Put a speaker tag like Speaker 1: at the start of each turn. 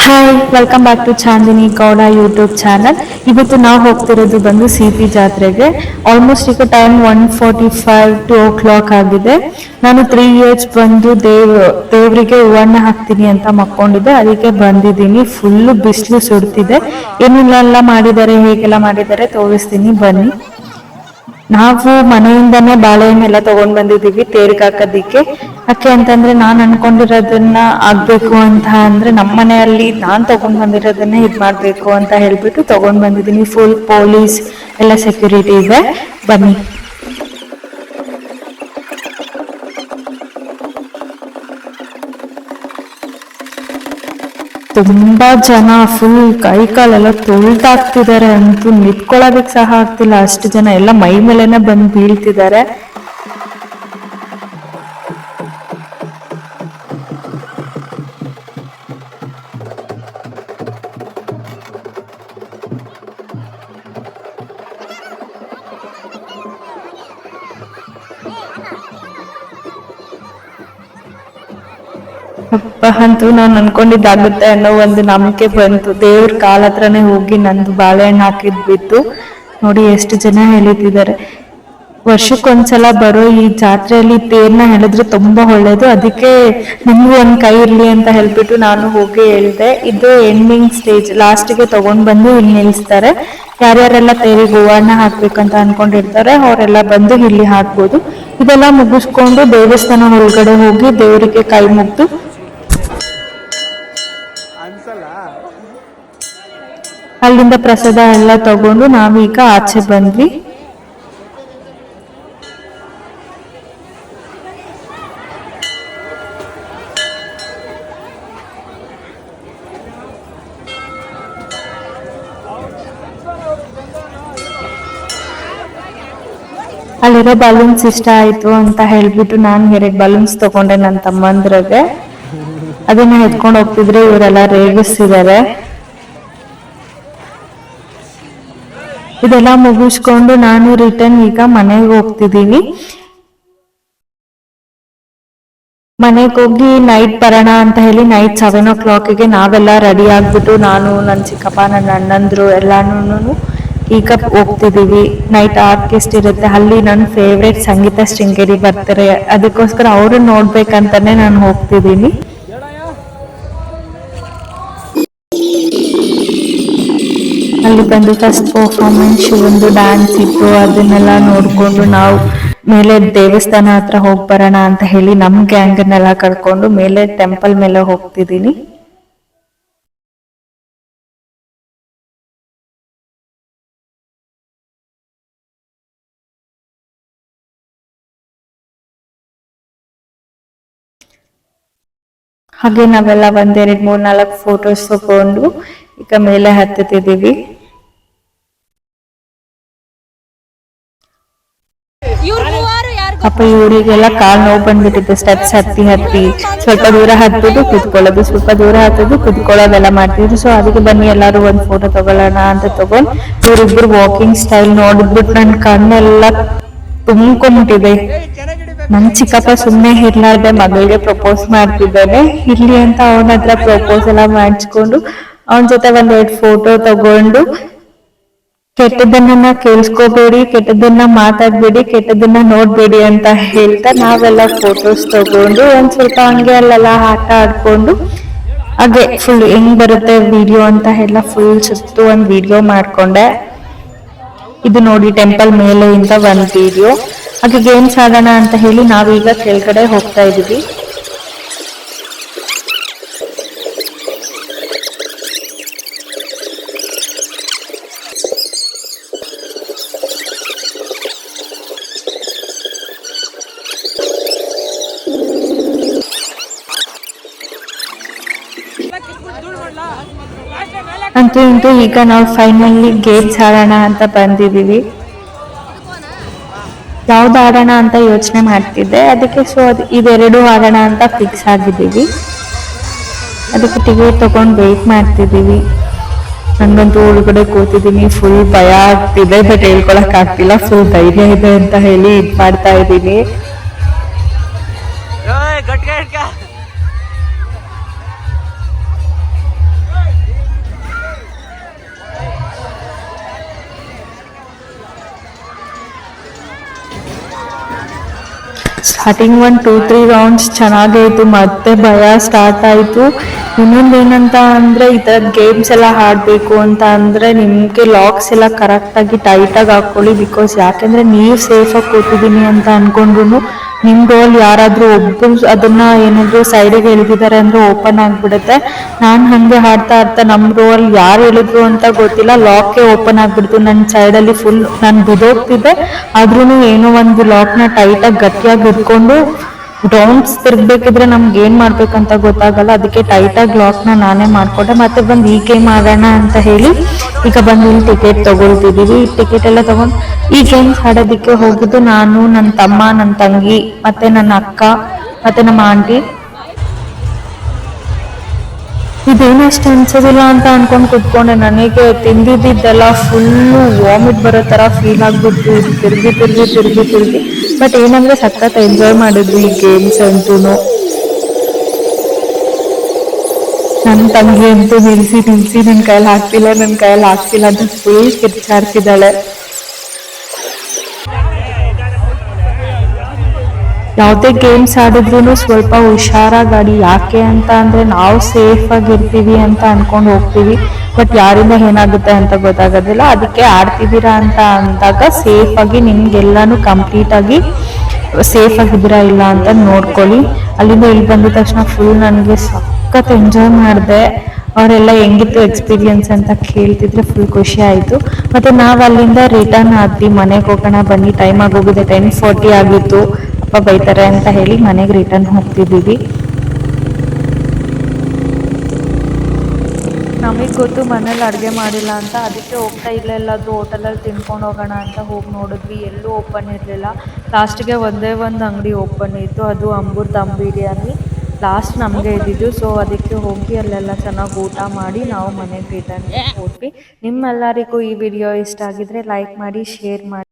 Speaker 1: Hi, welcome back to Chandini Gowda YouTube channel. ಇವತ್ತು ನಾವು ಹೋಗ್ತಿರೋದು ಬಂದು CP ಜಾತ್ರೆಗೆ. ಆಲ್ಮೋಸ್ಟ್ ಈಗ ಟೈಮ್ 1:45 ಆಗಿದೆ. ನಾನು 3 ಇಯರ್ಸ್ ಬಂದು ದೇವರಿಗೆ ಹೂವನ್ನ ಹಾಕ್ತೀನಿ ಅಂತ ಮಕ್ಕೊಂಡಿದ್ದೆ, ಅದಕ್ಕೆ ಬಂದಿದ್ದೀನಿ. ಫುಲ್ಲು ಬಿಸಿಲು ಸುಡ್ತಿದೆ. ಏನೆಲ್ಲ ಮಾಡಿದ್ದಾರೆ, ಹೇಗೆಲ್ಲ ಮಾಡಿದ್ದಾರೆ ತೋರಿಸ್ತೀನಿ ಬನ್ನಿ. ನಾವು ಮನೆಯಿಂದನೇ ಬಾಳೆಹಣ್ಣೆಲ್ಲ ತಗೊಂಡ್ ಬಂದಿದ್ದೀವಿ ತೇರ್ಗ್ ಹಾಕೋದಿಕ್ಕೆ. ಯಾಕೆ ಅಂತಂದ್ರೆ ನಾನ್ ಅನ್ಕೊಂಡಿರೋದನ್ನ ಆಗ್ಬೇಕು ಅಂತ ಅಂದ್ರೆ ನಮ್ಮ ಮನೆಯಲ್ಲಿ ನಾನ್ ತಗೊಂಡ್ ಬಂದಿರೋದನ್ನೇ ಇದ್ ಮಾಡ್ಬೇಕು ಅಂತ ಹೇಳ್ಬಿಟ್ಟು ತಗೊಂಡ್ ಬಂದಿದ್ದೀನಿ. ಫುಲ್ ಪೊಲೀಸ್ ಎಲ್ಲ ಸೆಕ್ಯೂರಿಟಿ ಇದೆ. ಬನ್ನಿ. ತುಂಬಾ ಜನ, ಫುಲ್ ಕೈ ಕಾಲೆಲ್ಲ ತೊಳ್ದಾಕ್ತಿದ್ದಾರೆ. ಅಂತೂ ನಿಂತ್ಕೊಳ್ಳೋದಕ್ಕೆ ಸಹ ಆಗ್ತಿಲ್ಲ, ಅಷ್ಟು ಜನ ಎಲ್ಲ ಮೈ ಮೇಲೆನೆ ಬಂದು ಬೀಳ್ತಿದ್ದಾರೆ. ಅಂತೂ ನಾನು ಅನ್ಕೊಂಡಿದ್ದಾಗುತ್ತೆ ಅನ್ನೋ ಒಂದು ನಂಬಿಕೆ ಬಂತು. ದೇವ್ರ ಕಾಲ ಹತ್ರನೇ ಹೋಗಿ ನಂದು ಬಾಳೆಹಣ್ಣು ಹಾಕಿದ್ ಬಿತ್ತು. ನೋಡಿ ಎಷ್ಟು ಜನ ಎಳಿತಿದ್ದಾರೆ. ವರ್ಷಕ್ಕೊಂದ್ಸಲ ಬರೋ ಈ ಜಾತ್ರೆಯಲ್ಲಿ ತೇರ್ನ ಹೇಳಿದ್ರೆ ತುಂಬಾ ಒಳ್ಳೇದು. ಅದಕ್ಕೆ ನಿಮ್ಗೂ ಒಂದ್ ಕೈ ಇರ್ಲಿ ಅಂತ ಹೇಳ್ಬಿಟ್ಟು ನಾನು ಹೋಗಿ ಹೇಳಿದೆ. ಇದು ಎಂಡಿಂಗ್ ಸ್ಟೇಜ್, ಲಾಸ್ಟ್ಗೆ ತಗೊಂಡ್ ಬಂದು ಇಲ್ಲಿ ನಿಲ್ಲಿಸ್ತಾರೆ. ಯಾರ್ಯಾರೆಲ್ಲ ತೇರಿಗೆ ಹೂವನ್ನ ಹಾಕ್ಬೇಕಂತ ಅನ್ಕೊಂಡಿರ್ತಾರೆ ಅವರೆಲ್ಲ ಬಂದು ಇಲ್ಲಿ ಹಾಕ್ಬೋದು. ಇದೆಲ್ಲ ಮುಗಿಸ್ಕೊಂಡು ದೇವಸ್ಥಾನ ಒಳಗಡೆ ಹೋಗಿ ದೇವರಿಗೆ ಕೈ ಮುಗ್ದು ಅಲ್ಲಿಂದ ಪ್ರಸಾದ ಎಲ್ಲ ತಗೊಂಡು ನಾವೀಗ ಆಚೆ ಬಂದ್ವಿ. ಅಲ್ಲಿರೋ ಬಲೂನ್ಸ್ ಇಷ್ಟ ಆಯ್ತು ಅಂತ ಹೇಳ್ಬಿಟ್ಟು ನಾನು 2 ಬಲೂನ್ಸ್ ತಗೊಂಡೆ ನನ್ನ ತಮ್ಮಂದ್ರಿಗೆ. ಅದನ್ನ ಎತ್ಕೊಂಡು ಹೋಗ್ತಿದ್ರೆ ಇವರೆಲ್ಲ ರೇಗಿಸ್ತಿದ್ದಾರೆ. ಇದೆಲ್ಲ ಮುಗಿಸ್ಕೊಂಡು ನಾನು ರಿಟರ್ನ್ ಈಗ ಮನೆಗೆ ಹೋಗ್ತಿದ್ದೀನಿ. ಮನೆಗೆ ಹೋಗಿ ನೈಟ್ ಬರೋಣ ಅಂತ ಹೇಳಿ ನೈಟ್ 7 ನಾವೆಲ್ಲ ರೆಡಿ ಆಗ್ಬಿಟ್ಟು ನಾನು, ನನ್ನ ಚಿಕ್ಕಪ್ಪ, ನನ್ನ ಅಣ್ಣಂದ್ರು ಎಲ್ಲಾನು ಈಗ ಹೋಗ್ತಿದೀವಿ. ನೈಟ್ ಆರ್ಕೆಸ್ಟ್ ಇರುತ್ತೆ ಅಲ್ಲಿ. ನನ್ನ ಫೇವ್ರೇಟ್ ಸಂಗೀತ ಶೃಂಗೇರಿ ಬರ್ತಾರೆ, ಅದಕ್ಕೋಸ್ಕರ ಅವ್ರನ್ನ ನೋಡ್ಬೇಕಂತಾನೆ ನಾನು ಹೋಗ್ತಿದ್ದೀನಿ. ಅಲ್ಲಿ ಬಂದು ಫಸ್ಟ್ ಪರ್ಫಾರ್ಮೆನ್ಸ್ ಒಂದು ಡ್ಯಾನ್ಸ್ ಇತ್ತು, ಅದನ್ನೆಲ್ಲ ನೋಡ್ಕೊಂಡು ನಾವು ಮೇಲೆ ದೇವಸ್ಥಾನ ಹತ್ರ ಹೋಗಿ ಬರೋಣ ಅಂತ ಹೇಳಿ ನಮ್ ಗ್ಯಾಂಗನ್ನೆಲ್ಲ ಕರ್ಕೊಂಡು ಮೇಲೆ ಟೆಂಪಲ್ ಮೇಲೆ ಹೋಗ್ತಿದ್ದೀನಿ. ಹಾಗೆ ನಾವೆಲ್ಲ 1, 2, 3, 4 ಫೋಟೋಸ್ ತಗೊಂಡು ಈಗ ಮೇಲೆ ಹತ್ತಿದ್ದೀವಿ. ಅಪ್ಪ ಇವರಿಗೆಲ್ಲ ಕಾಲ್ ನೋವು ಬಂದ್ಬಿಟ್ಟಿದೆ. ಸ್ಟೆಪ್ಸ್ ಹತ್ತಿ ಸ್ವಲ್ಪ ದೂರ ಹತ್ಬಿಟ್ಟು ಕುತ್ಕೊಳ್ಳೋದು, ಸ್ವಲ್ಪ ದೂರ ಹತ್ತೋದು ಕುತ್ಕೊಳ್ಳೋದೆಲ್ಲ ಮಾಡ್ತಿದ್ರು. ಸೊ ಅದಕ್ಕೆ ಬನ್ನಿ ಎಲ್ಲಾರು ಒಂದು ಫೋಟೋ ತಗೊಳ್ಳೋಣ ಅಂತ ತಗೊಂಡ್ ಇವರಿಬ್ರು ವಾಕಿಂಗ್ ಸ್ಟೈಲ್ ನೋಡಿದ್ಬಿಟ್ಟು ನನ್ನ ಕಣ್ಣೆಲ್ಲ ತುಂಬ್ಕೊಂಡ್ಬಿಟ್ಟಿದೆ. ನನ್ ಚಿಕ್ಕಪ್ಪ ಸುಮ್ನೆ ಇರ್ಲಾರ್ದೆ ಮಗಳಿಗೆ ಪ್ರಪೋಸ್ ಮಾಡ್ತಿದ್ದಾನೆ. ಇರ್ಲಿ ಅಂತ ಅವನ ಹತ್ರ ಪ್ರಪೋಸ್ ಎಲ್ಲ ಮಾಡಿಸ್ಕೊಂಡು ಅವನ ಜೊತೆ 1-2 ಫೋಟೋ ತಗೊಂಡು, ಕೆಟ್ಟದನ್ನ ಕೇಳಿಸ್ಕೋಬೇಡಿ, ಕೆಟ್ಟದನ್ನ ಮಾತಾಡ್ಬೇಡಿ, ಕೆಟ್ಟದನ್ನ ನೋಡ್ಬೇಡಿ ಅಂತ ಹೇಳ್ತಾ ನಾವೆಲ್ಲ ಫೋಟೋಸ್ ತಗೊಂಡು ಒಂದ್ ಸ್ವಲ್ಪ ಹಂಗೆ ಅಲ್ಲೆಲ್ಲ ಆಟ ಆಡ್ಕೊಂಡು ಹಾಗೆ ಫುಲ್ ಹೆಂಗ್ ಬರುತ್ತೆ ವಿಡಿಯೋ ಅಂತ ಎಲ್ಲ ಫುಲ್ ಸುತ್ತು ಒಂದ್ ವಿಡಿಯೋ ಮಾಡ್ಕೊಂಡೆ. ಇದು ನೋಡಿ ಟೆಂಪಲ್ ಮೇಲೆ ಇಂದ ಒಂದ್ ವಿಡಿಯೋ. ಹಾಗೆ ಗೇಮ್ಸ್ ಆಡೋಣ ಅಂತ ಹೇಳಿ ನಾವೀಗ ಕೆಳಗಡೆ ಹೋಗ್ತಾ ಇದೀವಿ. ಅಂತೂ ಇಂತೂ ಈಗ ನಾವು ಫೈನಲಿ ಗೇಮ್ಸ್ ಆಡೋಣ ಅಂತ ಬಂದಿದ್ದೀವಿ. ಯಾವ್ದು ಆಡೋಣ ಅಂತ ಯೋಚನೆ ಮಾಡ್ತಿದ್ದೆ, ಅದಕ್ಕೆ ಸೊ ಇದೆರಡು ಆಡೋಣ ಅಂತ ಫಿಕ್ಸ್ ಆಗಿದ್ದೀವಿ. ಅದಕ್ಕೆ ಟಿಕೆಟ್ ತಗೊಂಡು ವೇಟ್ ಮಾಡ್ತಿದ್ದೀವಿ. ನನಗಂತೂ ಒಳಗಡೆ ಕೂತಿದ್ದೀನಿ, ಫುಲ್ ಭಯ ಆಗ್ತಿದೆ, ಬಟ್ ಹೇಳ್ಕೊಳಕ್ ಆಗ್ತಿಲ್ಲ. ಫುಲ್ ಧೈರ್ಯ ಇದೆ ಅಂತ ಹೇಳಿ ಇದ್ ಮಾಡ್ತಾ ಇದ್ದೀನಿ. ಸ್ಟಾರ್ಟಿಂಗ್ 1 2 3 ರೌಂಡ್ಸ್ ಚೆನ್ನಾಗೇ ಇತ್ತು, ಮತ್ತೆ ಭಯ ಸ್ಟಾರ್ಟ್ ಆಯಿತು. ಇನ್ನೊಂದೇನಂತ ಅಂದರೆ ಈ ಥರದ ಗೇಮ್ಸ್ ಎಲ್ಲ ಆಡಬೇಕು ಅಂತ ಅಂದರೆ ನಿಮಗೆ ಲಾಕ್ಸ್ ಎಲ್ಲ ಕರೆಕ್ಟಾಗಿ ಟೈಟಾಗಿ ಹಾಕ್ಕೊಳ್ಳಿ. ಬಿಕಾಸ್ ಯಾಕೆಂದರೆ ನೀವು ಸೇಫಾಗಿ ಕೂತಿದ್ದೀನಿ ಅಂತ ಅಂದ್ಕೊಂಡ್ರು ನಿಮ್ಮ ಡೋಲ್ ಯಾರಾದರೂ ಒಬ್ಬರು ಅದನ್ನು ಏನಾದರೂ ಸೈಡಿಗೆ ಎಳೆದಿದ್ದಾರೆ ಅಂದರೆ ಓಪನ್ ಆಗಿಬಿಡುತ್ತೆ. ನಾನು ಹಾಗೆ ಆಡ್ತಾ ಆಡ್ತಾ ನಮ್ಮ ಡೋಲ್ ಯಾರು ಎಳೆದ್ರು ಅಂತ ಗೊತ್ತಿಲ್ಲ, ಲಾಕೇ ಓಪನ್ ಆಗಿಬಿಡ್ತು. ನನ್ನ ಸೈಡಲ್ಲಿ ಫುಲ್ ನಾನು ಬಿದ್ದೋಗ್ತಿದ್ದೆ, ಆದ್ರೂ ಏನೋ ಒಂದು ಲಾಕ್ನ ಟೈಟಾಗಿ ಗಟ್ಟಿಯಾಗಿ ಇಟ್ಕೊಂಡು ರೌಂಡ್ಸ್ ತಿರ್ಗಬೇಕಿದ್ರೆ ನಮ್ಗೆ ಏನು ಮಾಡ್ಬೇಕಂತ ಗೊತ್ತಾಗಲ್ಲ. ಅದಕ್ಕೆ ಟೈಟಾಗಿ ಲಾಕ್ನ ನಾನೇ ಮಾಡಿಕೊಂಡೆ. ಮತ್ತೆ ಬಂದು ಈ ಗೇಮ್ ಆಡೋಣ ಅಂತ ಹೇಳಿ ಈಗ ಬಂದು ಇಲ್ಲಿ ಟಿಕೆಟ್ ತೊಗೊಳ್ತಿದ್ದೀವಿ. ಟಿಕೆಟ್ ಎಲ್ಲ ತೊಗೊಂಡು ಈ ಗೇಮ್ಸ್ ಆಡೋದಕ್ಕೆ ಹೋಗಿದ್ದು ನಾನು, ನನ್ನ ತಮ್ಮ, ನನ್ನ ತಂಗಿ, ಮತ್ತು ನನ್ನ ಅಕ್ಕ, ಮತ್ತು ನಮ್ಮ ಆಂಟಿ. ಇದೇನಷ್ಟು ಅನ್ಸೋದಿಲ್ಲ ಅಂತ ಅನ್ಕೊಂಡು ಕುತ್ಕೊಂಡೆ. ನನಗೆ ತಿಂದಿದ್ದೆಲ್ಲ ಫುಲ್ಲು ವಾಮಿಟ್ ಬರೋ ಥರ ಫೀಲ್ ಆಗಿಬಿಟ್ಟು ತಿರುಗಿ ತಿರುಗಿ ತಿರುಗಿ ತಿರುಗಿ. ಬಟ್ ಏನಂದರೆ ಸಖತ್ ಎಂಜಾಯ್ ಮಾಡಿದ್ವಿ ಈ ಗೇಮ್ಸ್ ಅಂತೂ. ನನ್ನ ತಂಗಿ ಅಂತೂ ನಿಲ್ಲಿಸಿ ನಿಲ್ಲಿಸಿ ನನ್ನ ಕೈಯಲ್ಲಿ ಆಗ್ತಿಲ್ಲ, ನನ್ನ ಕೈಯಲ್ಲಿ ಆಗ್ತಿಲ್ಲ ಅಂತ ಫುಲ್ ಕಿರ್ಚಾಡ್ತಿದ್ದಾಳೆ. ಯಾವುದೇ ಗೇಮ್ಸ್ ಆಡಿದ್ರೂ ಸ್ವಲ್ಪ ಹುಷಾರಾಗಿ ಆಡಿ. ಯಾಕೆ ಅಂತ ಅಂದರೆ ನಾವು ಸೇಫಾಗಿರ್ತೀವಿ ಅಂತ ಅಂದ್ಕೊಂಡು ಹೋಗ್ತೀವಿ, ಬಟ್ ಯಾರಿಂದ ಏನಾಗುತ್ತೆ ಅಂತ ಗೊತ್ತಾಗೋದಿಲ್ಲ. ಅದಕ್ಕೆ ಆಡ್ತಿದ್ದೀರಾ ಅಂತ ಅಂದಾಗ ಸೇಫಾಗಿ ನಿಮಗೆಲ್ಲನೂ ಕಂಪ್ಲೀಟಾಗಿ ಸೇಫಾಗಿದ್ದೀರಾ ಇಲ್ಲ ಅಂತ ನೋಡ್ಕೊಳ್ಳಿ. ಅಲ್ಲಿಂದ ಇಲ್ಲಿ ಬಂದ ತಕ್ಷಣ ಫುಲ್ ನನಗೆ ಸಖತ್ ಎಂಜಾಯ್ ಮಾಡಿದೆ. ಅವರೆಲ್ಲ ಹೆಂಗಿತ್ತು ಎಕ್ಸ್ಪೀರಿಯನ್ಸ್ ಅಂತ ಕೇಳ್ತಿದ್ರೆ ಫುಲ್ ಖುಷಿ ಆಯಿತು. ಮತ್ತು ನಾವು ಅಲ್ಲಿಂದ ರಿಟರ್ನ್ ಆದ್ವಿ, ಮನೆಗೆ ಹೋಗೋಣ ಬನ್ನಿ, ಟೈಮ್ ಆಗೋಗಿದೆ, 10:40 ಆಗಿತ್ತು, ಅಪ್ಪ ಬೈತಾರೆ ಅಂತ ಹೇಳಿ ಮನೆಗೆ ರಿಟರ್ನ್ ಹೋಗ್ತಿದ್ದೀವಿ. ನಮಗೆ ಗೊತ್ತು ಮನೇಲಿ ಅಡುಗೆ ಮಾಡಿಲ್ಲ ಅಂತ, ಅದಕ್ಕೆ ಹೋಗ್ತಾ ಇಲ್ಲೆಲ್ಲಾದರೂ ಹೋಟೆಲಲ್ಲಿ ತಿನ್ಕೊಂಡು ಹೋಗೋಣ ಅಂತ ಹೋಗಿ ನೋಡಿದ್ವಿ, ಎಲ್ಲೂ ಓಪನ್ ಇರಲಿಲ್ಲ. ಲಾಸ್ಟಿಗೆ ಒಂದೇ ಒಂದು ಅಂಗಡಿ ಓಪನ್ ಇತ್ತು, ಅದು ಅಂಬೂರ್ ದಮ್ ಬಿರಿಯಾನಿ. ಲಾಸ್ಟ್ ನಮಗೆ ಇದ್ದಿದ್ದು, ಸೊ ಅದಕ್ಕೆ ಹೋಗಿ ಅಲ್ಲೆಲ್ಲ ಚೆನ್ನಾಗಿ ಊಟ ಮಾಡಿ ನಾವು ಮನೆಗೆ ರಿಟರ್ನ್ ಹೋದ್ವಿ. ನಿಮ್ಮೆಲ್ಲರಿಗೂ ಈ ವಿಡಿಯೋ ಇಷ್ಟ ಆಗಿದ್ರೆ ಲೈಕ್ ಮಾಡಿ, ಶೇರ್ ಮಾಡಿ.